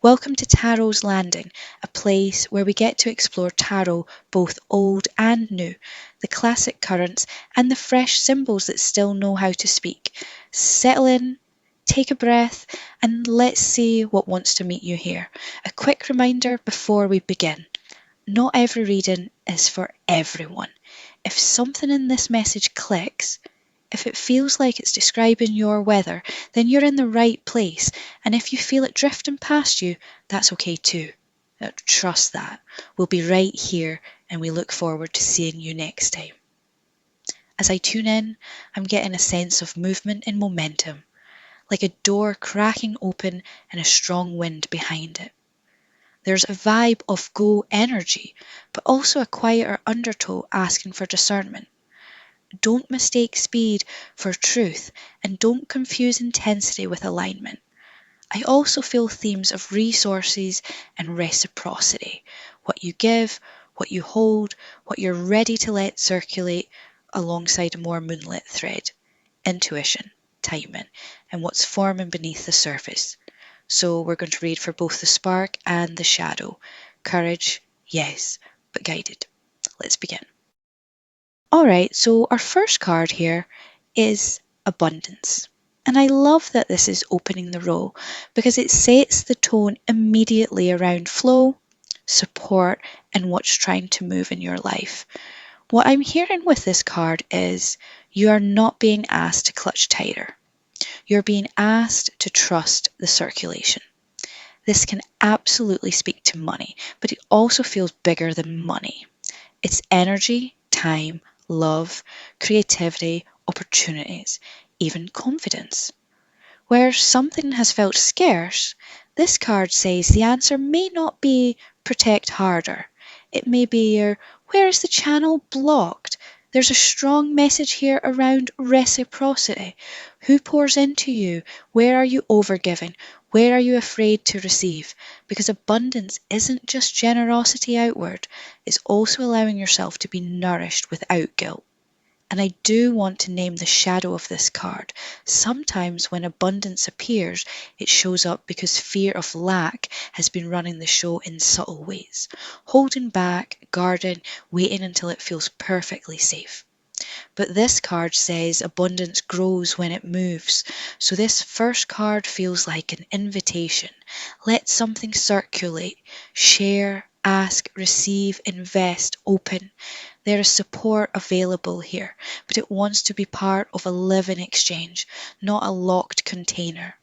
Welcome to Tarot's Landing, a place where we get to explore tarot, both old and new, the classic currents and the fresh symbols that still know how to speak. Settle in, take a breath, and let's see what wants to meet you here. A quick reminder before we begin. Not every reading is for everyone. If something in this message clicks, if it feels like it's describing your weather, then you're in the right place. And if you feel it drifting past you, that's okay too. Trust that. We'll be right here, and we look forward to seeing you next time. As I tune in, I'm getting a sense of movement and momentum, like a door cracking open and a strong wind behind it. There's a vibe of go energy, but also a quieter undertow asking for discernment. Don't mistake speed for truth, and don't confuse intensity with alignment. I also feel themes of resources and reciprocity. What you give, what you hold, what you're ready to let circulate, alongside a more moonlit thread. Intuition, timing, and what's forming beneath the surface. So we're going to read for both the spark and the shadow. Courage, yes, but guided. Let's begin. Alright, so our first card here is abundance. And I love that this is opening the row because it sets the tone immediately around flow, support, and what's trying to move in your life. What I'm hearing with this card is you are not being asked to clutch tighter. You're being asked to trust the circulation. This can absolutely speak to money, but it also feels bigger than money. It's energy, time, love, creativity, opportunities, even confidence. Where something has felt scarce, this card says the answer may not be protect harder. It may be where is the channel blocked? There's a strong message here around reciprocity. Who pours into you? Where are you overgiving? Where are you afraid to receive? Because abundance isn't just generosity outward, it's also allowing yourself to be nourished without guilt. And I do want to name the shadow of this card. Sometimes when abundance appears, it shows up because fear of lack has been running the show in subtle ways, holding back, guarding, waiting until it feels perfectly safe. But this card says abundance grows when it moves. So this first card feels like an invitation. Let something circulate. Share, ask, receive, invest, open. There is support available here, but it wants to be part of a living exchange, not a locked container.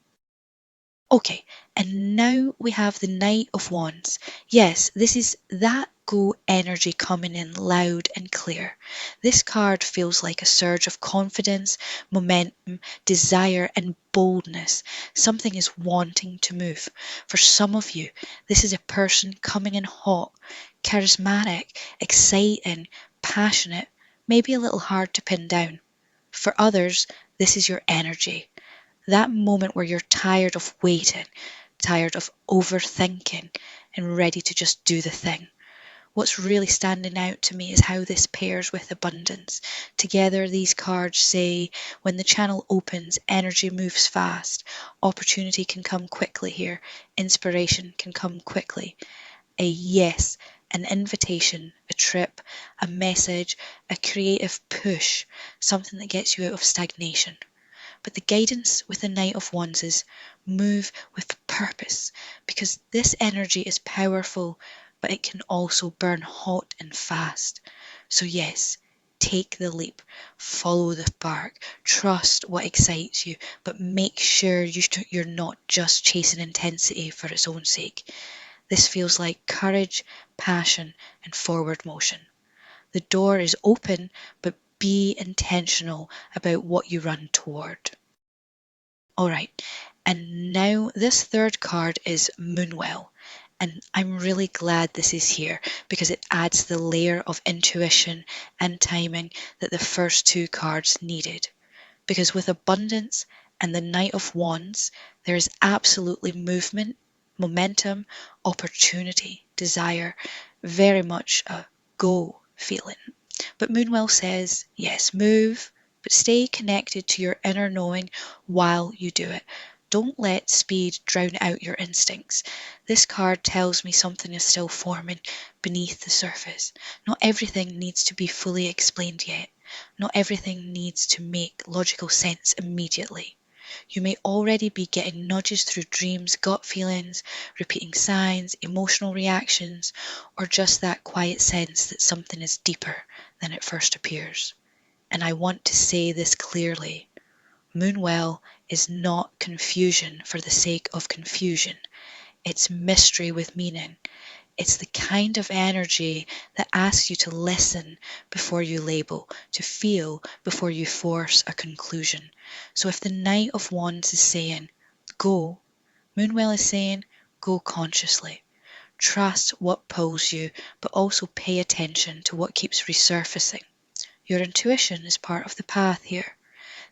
Okay, and now we have the Knight of Wands. Yes, this is that go energy coming in loud and clear. This card feels like a surge of confidence, momentum, desire, and boldness. Something is wanting to move. For some of you, this is a person coming in hot, charismatic, exciting, passionate, maybe a little hard to pin down. For others, this is your energy. That moment where you're tired of waiting, tired of overthinking, and ready to just do the thing. What's really standing out to me is how this pairs with abundance. Together, these cards say when the channel opens, energy moves fast, opportunity can come quickly here, inspiration can come quickly. A yes, an invitation, a trip, a message, a creative push, something that gets you out of stagnation. But the guidance with the Knight of Wands is move with purpose, because this energy is powerful, but it can also burn hot and fast. So yes, take the leap, follow the spark, trust what excites you, but make sure you're not just chasing intensity for its own sake. This feels like courage, passion, and forward motion. The door is open, but be intentional about what you run toward. Alright, and now this third card is Moonwell. And I'm really glad this is here because it adds the layer of intuition and timing that the first two cards needed. Because with abundance and the Knight of Wands, there is absolutely movement, momentum, opportunity, desire, very much a go feeling. But Moonwell says, yes, move, but stay connected to your inner knowing while you do it. don't let speed drown out your instincts. This card tells me something is still forming beneath the surface. Not everything needs to be fully explained yet. Not everything needs to make logical sense immediately. You may already be getting nudges through dreams, gut feelings, repeating signs, emotional reactions, or just that quiet sense that something is deeper than it first appears. And I want to say this clearly. Moonwell is not confusion for the sake of confusion. It's mystery with meaning. It's the kind of energy that asks you to listen before you label, to feel before you force a conclusion. So if the Knight of Wands is saying, go, Moonwell is saying, go consciously. Trust what pulls you, but also pay attention to what keeps resurfacing. Your intuition is part of the path here.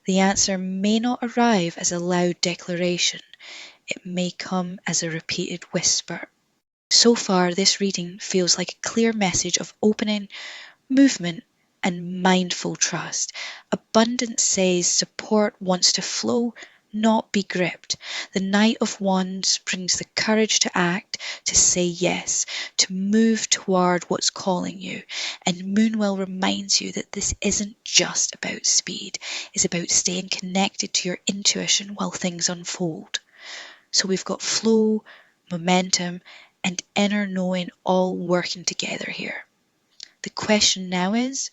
The answer may not arrive as a loud declaration. It may come as a repeated whisper. So far, this reading feels like a clear message of opening, movement, and mindful trust. Abundance says support wants to flow, not be gripped. The Knight of Wands brings the courage to act, to say yes, to move toward what's calling you. And Moonwell reminds you that this isn't just about speed, it's about staying connected to your intuition while things unfold. So we've got flow, momentum, and inner knowing all working together here. The question now is,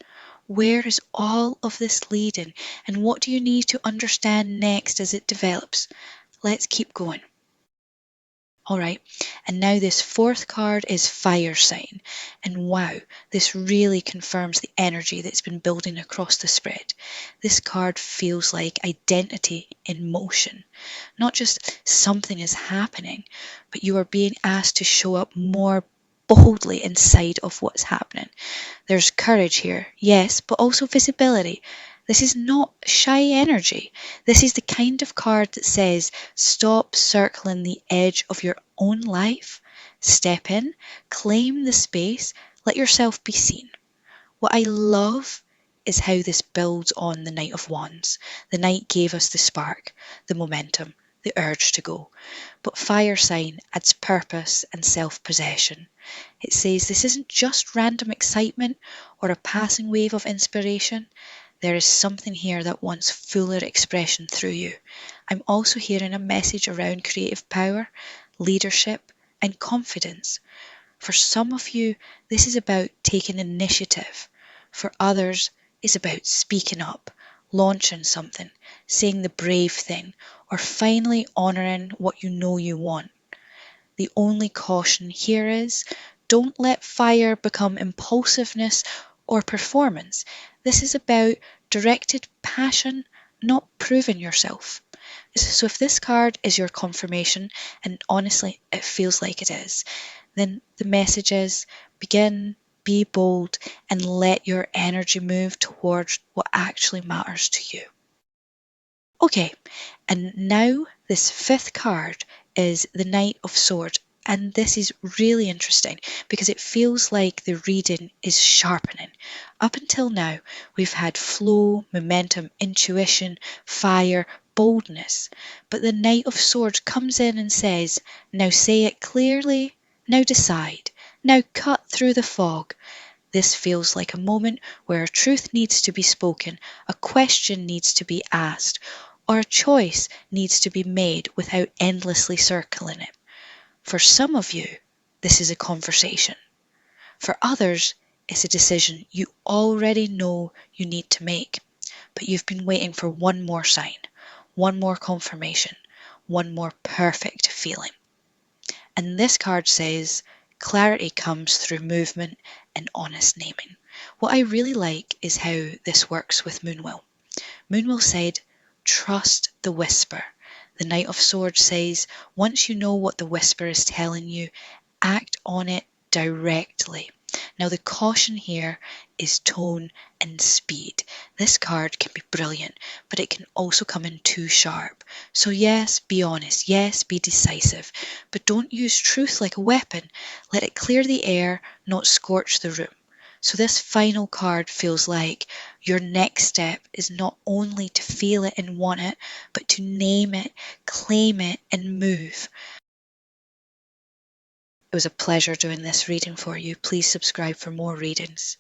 where is all of this leading, and what do you need to understand next as it develops? Let's keep going. Alright, and now this fourth card is fire sign. And wow, this really confirms the energy that's been building across the spread. This card feels like identity in motion. Not just something is happening, but you are being asked to show up more boldly inside of what's happening. There's courage here, yes, but also visibility. This is not shy energy. This is the kind of card that says, stop circling the edge of your own life, step in, claim the space, let yourself be seen. What I love is how this builds on the Knight of Wands. The Knight gave us the spark, the momentum, the urge to go. But fire sign adds purpose and self-possession. It says this isn't just random excitement or a passing wave of inspiration. There is something here that wants fuller expression through you. I'm also hearing a message around creative power, leadership, and confidence. For some of you, this is about taking initiative. For others, it's about speaking up, launching something, saying the brave thing, or finally honouring what you know you want. The only caution here is, don't let fire become impulsiveness or performance. This is about directed passion, not proving yourself. So if this card is your confirmation, and honestly it feels like it is, then the message is begin, be bold, and let your energy move towards what actually matters to you. Okay, and now this fifth card is the Knight of Swords. And this is really interesting because it feels like the reading is sharpening. Up until now, we've had flow, momentum, intuition, fire, boldness. But the Knight of Swords comes in and says, now say it clearly, now decide, now cut through the fog. This feels like a moment where a truth needs to be spoken, a question needs to be asked, or a choice needs to be made without endlessly circling it. For some of you, this is a conversation. For others, it's a decision you already know you need to make, but you've been waiting for one more sign, one more confirmation, one more perfect feeling. And this card says, clarity comes through movement and honest naming. What I really like is how this works with Moonwell. Moonwell said, trust the whisper. The Knight of Swords says, once you know what the whisper is telling you, act on it directly. Now the caution here is tone and speed. This card can be brilliant, but it can also come in too sharp. So yes, be honest. Yes, be decisive. But don't use truth like a weapon. Let it clear the air, not scorch the room. So this final card feels like your next step is not only to feel it and want it, but to name it, claim it, and move. It was a pleasure doing this reading for you. Please subscribe for more readings.